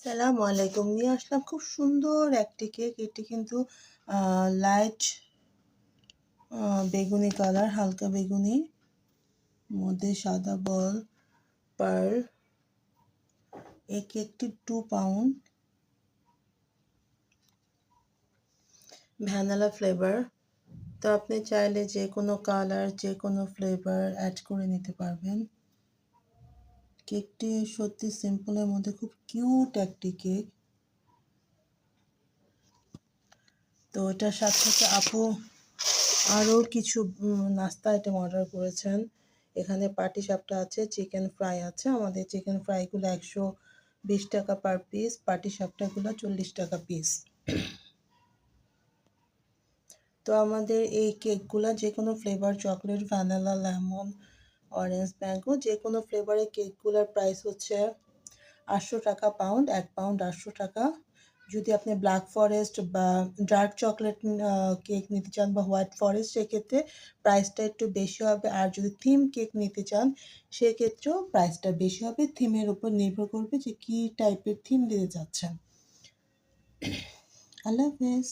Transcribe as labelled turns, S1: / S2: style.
S1: আসসালামু আলাইকুম। নিয়ে আসলাম খুব সুন্দর একটি কেক। এটি কিন্তু লাইট বেগুনি কালার, হালকা বেগুনি, মধ্যে সাদা বল পার্ল। এই কেকটি 2 পাউন্ড, ভ্যানিলা ফ্লেভার। তো আপনি চাইলে যে কোনো কালার, যে কোনো ফ্লেভার অ্যাড করে নিতে পারবেন। কেকটি সত্যি সিম্পলের মধ্যে খুব কিউট একটি কেক। তো এটার সাথে সাথে আপু আরও কিছু নাস্তা আইটেম অর্ডার করেছেন। এখানে পাটিসাপটা আছে, চিকেন ফ্রাই আছে। আমাদের চিকেন ফ্রাইগুলো 120 টাকা পার পিস, পাটিসাপটাগুলো 40 টাকা পিস। তো আমাদের এই কেকগুলো যে কোনো flavour, chocolate, vanilla, lemon, orange, mango, যে কোনো ফ্লেভারের কেকগুলোর প্রাইস হচ্ছে 800 টাকা পাউন্ড। 1 পাউন্ড 800 টাকা। যদি আপনি ব্ল্যাক ফরেস্ট বা ডার্ক চকলেট কেক নিতে চান বা হোয়াইট ফরেস্ট, সেক্ষেত্রে প্রাইসটা একটু বেশি হবে। আর যদি থিম কেক নিতে চান সেক্ষেত্রেও প্রাইসটা বেশি হবে। থিমের উপর নির্ভর করবে যে কী টাইপের থিম দিতে চাচ্ছেন। আল্লাহ হাফেজ।